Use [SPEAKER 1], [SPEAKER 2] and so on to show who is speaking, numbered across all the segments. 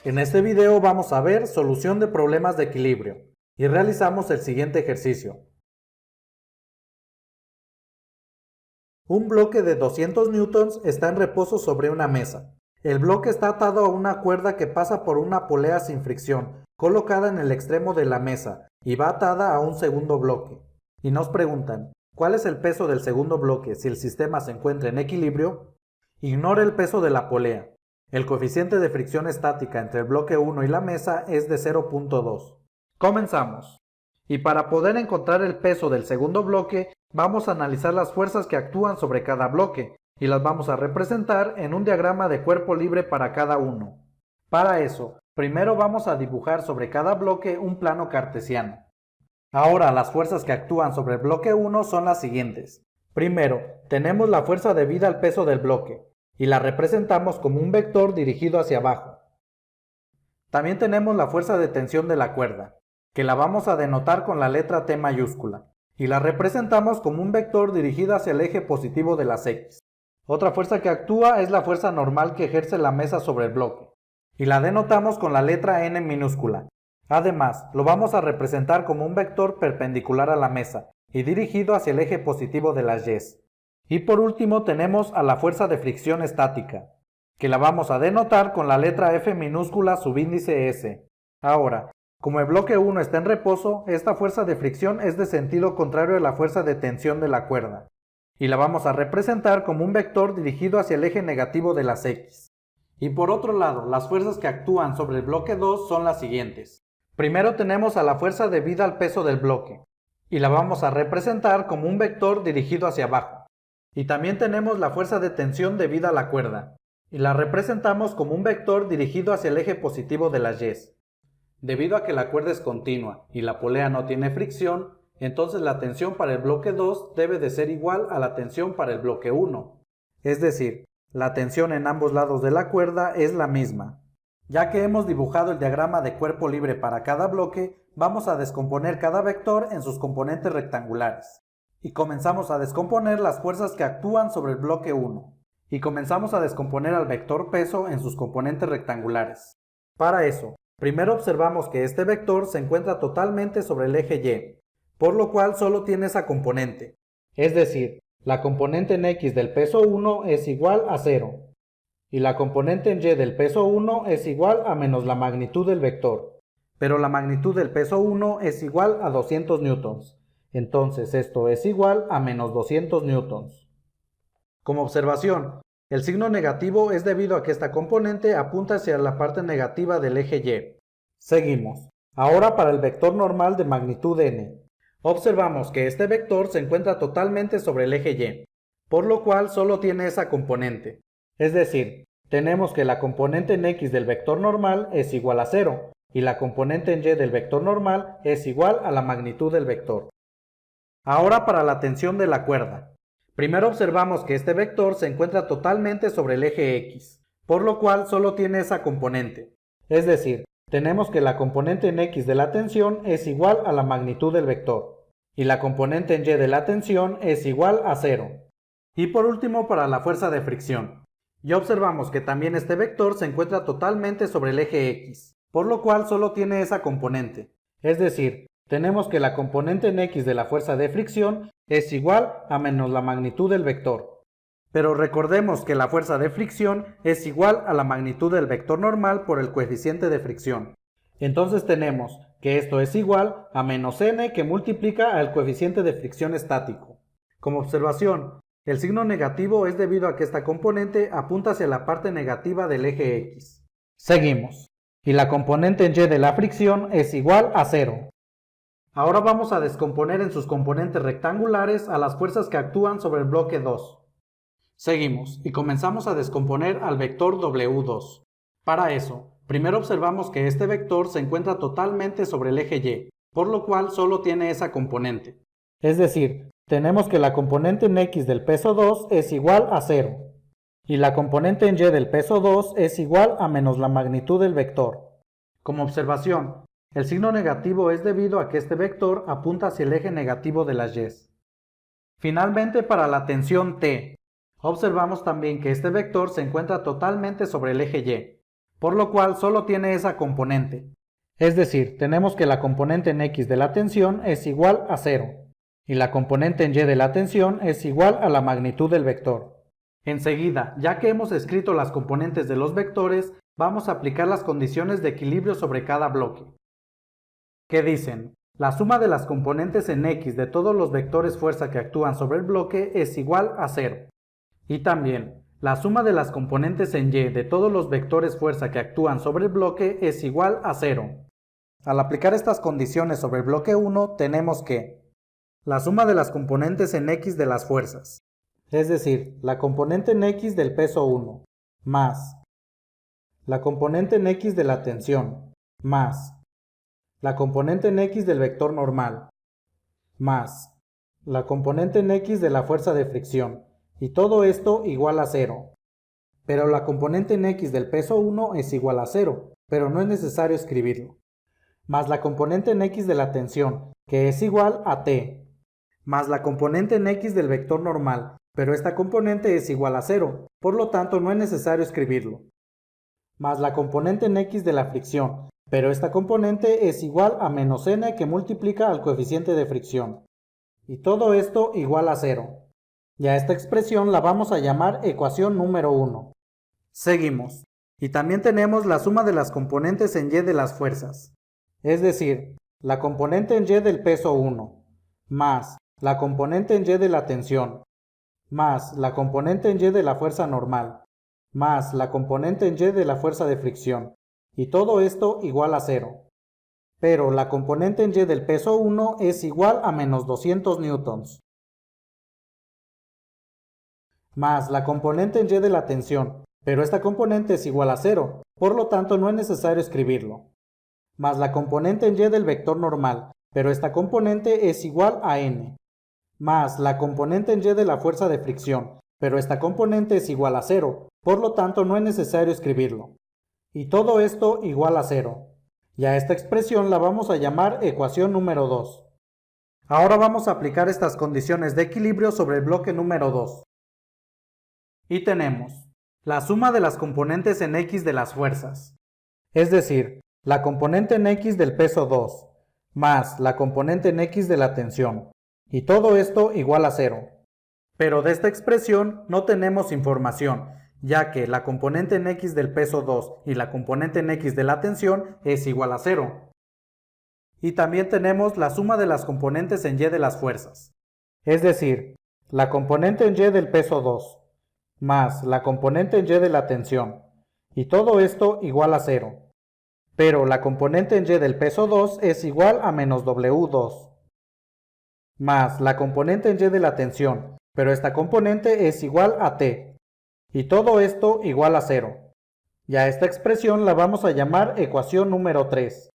[SPEAKER 1] En este video vamos a ver solución de problemas de equilibrio y realizamos el siguiente ejercicio. Un bloque de 200 newtons está en reposo sobre una mesa. El bloque está atado a una cuerda que pasa por una polea sin fricción, colocada en el extremo de la mesa, y va atada a un segundo bloque. Y nos preguntan, ¿cuál es el peso del segundo bloque si el sistema se encuentra en equilibrio? Ignore el peso de la polea. El coeficiente de fricción estática entre el bloque 1 y la mesa es de 0.2. Comenzamos. Y para poder encontrar el peso del segundo bloque, vamos a analizar las fuerzas que actúan sobre cada bloque y las vamos a representar en un diagrama de cuerpo libre para cada uno. Para eso, primero vamos a dibujar sobre cada bloque un plano cartesiano. Ahora, las fuerzas que actúan sobre el bloque 1 son las siguientes. Primero, tenemos la fuerza debida al peso del bloque, y la representamos como un vector dirigido hacia abajo. También tenemos la fuerza de tensión de la cuerda, que la vamos a denotar con la letra T mayúscula, y la representamos como un vector dirigido hacia el eje positivo de las X. Otra fuerza que actúa es la fuerza normal que ejerce la mesa sobre el bloque, y la denotamos con la letra N minúscula. Además, lo vamos a representar como un vector perpendicular a la mesa, y dirigido hacia el eje positivo de las Y. Y por último tenemos a la fuerza de fricción estática, que la vamos a denotar con la letra F minúscula subíndice S. Ahora, como el bloque 1 está en reposo, esta fuerza de fricción es de sentido contrario a la fuerza de tensión de la cuerda, y la vamos a representar como un vector dirigido hacia el eje negativo de las X. Y por otro lado, las fuerzas que actúan sobre el bloque 2 son las siguientes. Primero tenemos a la fuerza debida al peso del bloque, y la vamos a representar como un vector dirigido hacia abajo. Y también tenemos la fuerza de tensión debida a la cuerda, y la representamos como un vector dirigido hacia el eje positivo de las Y. Debido a que la cuerda es continua y la polea no tiene fricción, entonces la tensión para el bloque 2 debe de ser igual a la tensión para el bloque 1. Es decir, la tensión en ambos lados de la cuerda es la misma. Ya que hemos dibujado el diagrama de cuerpo libre para cada bloque, vamos a descomponer cada vector en sus componentes rectangulares. Y comenzamos a descomponer las fuerzas que actúan sobre el bloque 1. Y comenzamos a descomponer al vector peso en sus componentes rectangulares. Para eso, primero observamos que este vector se encuentra totalmente sobre el eje Y, por lo cual solo tiene esa componente. Es decir, la componente en X del peso 1 es igual a 0. Y la componente en Y del peso 1 es igual a menos la magnitud del vector. Pero la magnitud del peso 1 es igual a 200 newtons. Entonces esto es igual a menos 200 newtons. Como observación, el signo negativo es debido a que esta componente apunta hacia la parte negativa del eje Y. Seguimos. Ahora para el vector normal de magnitud n. Observamos que este vector se encuentra totalmente sobre el eje Y, por lo cual solo tiene esa componente. Es decir, tenemos que la componente en X del vector normal es igual a 0, y la componente en Y del vector normal es igual a la magnitud del vector. Ahora para la tensión de la cuerda. Primero observamos que este vector se encuentra totalmente sobre el eje X, por lo cual solo tiene esa componente. Es decir, tenemos que la componente en X de la tensión es igual a la magnitud del vector, y la componente en Y de la tensión es igual a 0. Y por último para la fuerza de fricción. Ya observamos que también este vector se encuentra totalmente sobre el eje X, por lo cual solo tiene esa componente. Es decir, tenemos que la componente en X de la fuerza de fricción es igual a menos la magnitud del vector. Pero recordemos que la fuerza de fricción es igual a la magnitud del vector normal por el coeficiente de fricción. Entonces tenemos que esto es igual a menos n que multiplica al coeficiente de fricción estático. Como observación, el signo negativo es debido a que esta componente apunta hacia la parte negativa del eje X. Seguimos. Y la componente en Y de la fricción es igual a 0. Ahora vamos a descomponer en sus componentes rectangulares a las fuerzas que actúan sobre el bloque 2. Seguimos y comenzamos a descomponer al vector W2. Para eso, primero observamos que este vector se encuentra totalmente sobre el eje Y, por lo cual solo tiene esa componente. Es decir, tenemos que la componente en X del peso 2 es igual a 0. Y la componente en Y del peso 2 es igual a menos la magnitud del vector. Como observación, el signo negativo es debido a que este vector apunta hacia el eje negativo de las Y. Finalmente para la tensión T, observamos también que este vector se encuentra totalmente sobre el eje Y, por lo cual solo tiene esa componente. Es decir, tenemos que la componente en X de la tensión es igual a 0, y la componente en Y de la tensión es igual a la magnitud del vector. Enseguida, ya que hemos escrito las componentes de los vectores, vamos a aplicar las condiciones de equilibrio sobre cada bloque. ¿Qué dicen? La suma de las componentes en X de todos los vectores fuerza que actúan sobre el bloque es igual a 0. Y también, la suma de las componentes en Y de todos los vectores fuerza que actúan sobre el bloque es igual a 0. Al aplicar estas condiciones sobre el bloque 1, tenemos que la suma de las componentes en X de las fuerzas, es decir, la componente en X del peso 1, más la componente en X de la tensión, más la componente en X del vector normal, más la componente en X de la fuerza de fricción, y todo esto igual a 0. Pero la componente en X del peso 1 es igual a 0, pero no es necesario escribirlo. Más la componente en X de la tensión, que es igual a T, más la componente en X del vector normal, pero esta componente es igual a 0, por lo tanto no es necesario escribirlo. Más la componente en X de la fricción, pero esta componente es igual a menos n que multiplica al coeficiente de fricción. Y todo esto igual a 0. Y a esta expresión la vamos a llamar ecuación número 1. Seguimos. Y también tenemos la suma de las componentes en Y de las fuerzas. Es decir, la componente en Y del peso 1, más la componente en Y de la tensión, más la componente en Y de la fuerza normal, más la componente en Y de la fuerza de fricción, y todo esto igual a 0. Pero la componente en Y del peso 1 es igual a menos 200 newtons. Más la componente en Y de la tensión, pero esta componente es igual a 0, por lo tanto no es necesario escribirlo. Más la componente en Y del vector normal, pero esta componente es igual a n. Más la componente en Y de la fuerza de fricción, pero esta componente es igual a 0, por lo tanto no es necesario escribirlo. Y todo esto igual a 0. Y a esta expresión la vamos a llamar ecuación número 2. Ahora vamos a aplicar estas condiciones de equilibrio sobre el bloque número 2. Y tenemos la suma de las componentes en X de las fuerzas, es decir, la componente en X del peso 2, más la componente en X de la tensión, y todo esto igual a 0. Pero de esta expresión no tenemos información, ya que la componente en X del peso 2 y la componente en X de la tensión es igual a 0. Y también tenemos la suma de las componentes en Y de las fuerzas, es decir, la componente en Y del peso 2, más la componente en Y de la tensión, y todo esto igual a 0. Pero la componente en Y del peso 2 es igual a menos W2, más la componente en Y de la tensión, pero esta componente es igual a T, y todo esto igual a 0. Y a esta expresión la vamos a llamar ecuación número 3.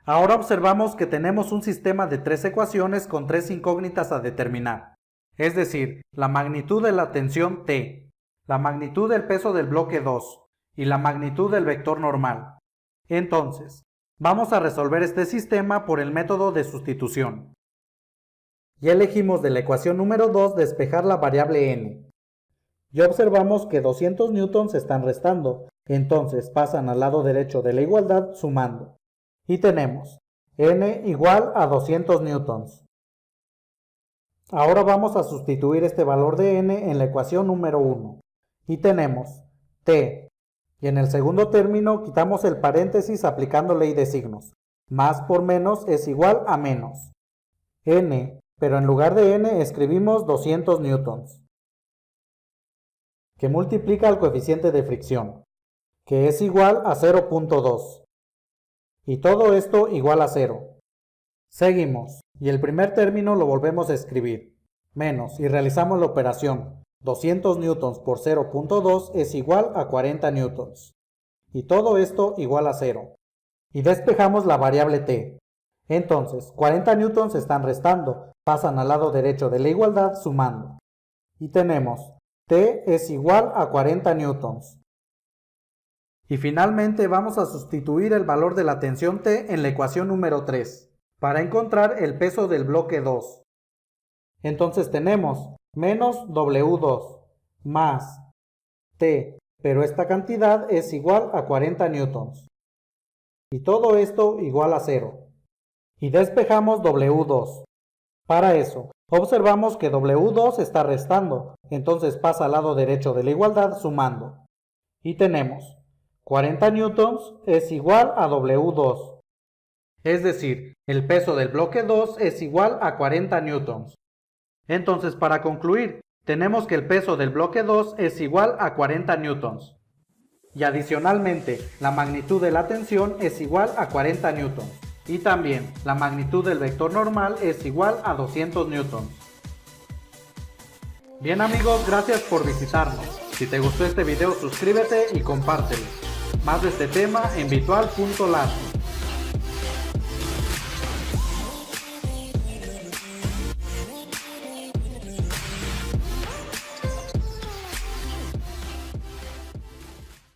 [SPEAKER 1] Ahora observamos que tenemos un sistema de 3 ecuaciones con 3 incógnitas a determinar, es decir, la magnitud de la tensión T, la magnitud del peso del bloque 2 y la magnitud del vector normal. Entonces, vamos a resolver este sistema por el método de sustitución. Ya elegimos de la ecuación número 2 despejar la variable n. Ya observamos que 200 newtons se están restando, entonces pasan al lado derecho de la igualdad sumando. Y tenemos n igual a 200 newtons. Ahora vamos a sustituir este valor de n en la ecuación número 1. Y tenemos t. Y en el segundo término quitamos el paréntesis aplicando ley de signos. Más por menos es igual a menos. N, pero en lugar de n escribimos 200 newtons, que multiplica al coeficiente de fricción, que es igual a 0.2. Y todo esto igual a 0. Seguimos, y el primer término lo volvemos a escribir. Menos, y realizamos la operación. 200 newtons por 0.2 es igual a 40 newtons. Y todo esto igual a 0. Y despejamos la variable t. Entonces, 40 newtons se están restando, pasan al lado derecho de la igualdad sumando. Y tenemos t es igual a 40 newtons. Y finalmente vamos a sustituir el valor de la tensión T en la ecuación número 3, para encontrar el peso del bloque 2. Entonces tenemos menos W2 más T pero esta cantidad es igual a 40 newtons. Y todo esto igual a 0. Y despejamos W2. Para eso, observamos que W2 está restando, entonces pasa al lado derecho de la igualdad sumando. Y tenemos 40 newtons es igual a W2. Es decir, el peso del bloque 2 es igual a 40 newtons. Entonces, para concluir, tenemos que el peso del bloque 2 es igual a 40 newtons. Y adicionalmente, la magnitud de la tensión es igual a 40 newtons. Y también, la magnitud del vector normal es igual a 200 newtons. Bien amigos, gracias por visitarnos. Si te gustó este video, suscríbete y compártelo. Más de este tema en virtual.lat.